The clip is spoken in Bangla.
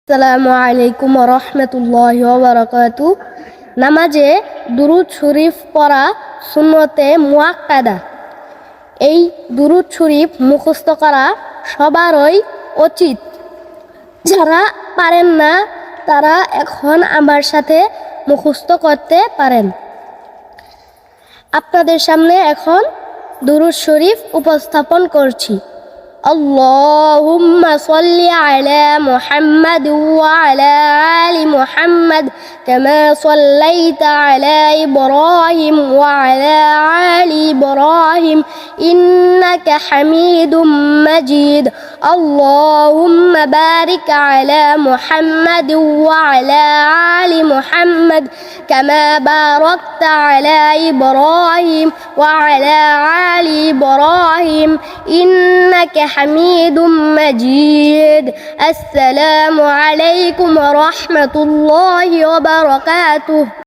আসসালামু আলাইকুম ওয়া রাহমাতুল্লাহি ওয়া বারাকাতুহু। নামাজে দুরূদ শরীফ পড়া সুন্নতে মুআক্কাদা। এই দুরূদ শরীফ মুখস্থ করা সবারই উচিত। যারা পারেন না তারা এখন আমার সাথে মুখস্থ করতে পারেন। আপনাদের সামনে এখন দুরূদ শরীফ উপস্থাপন করছি। اللهم صل على محمد وعلى آل محمد كما صليت على إبراهيم وعلى آل إبراهيم إنك حميد مجيد اللهم بارك على محمد وعلى آل محمد كما باركت على إبراهيم وعلى آل إبراهيم إنك حميد مجيد السلام عليكم ورحمة الله وبركاته।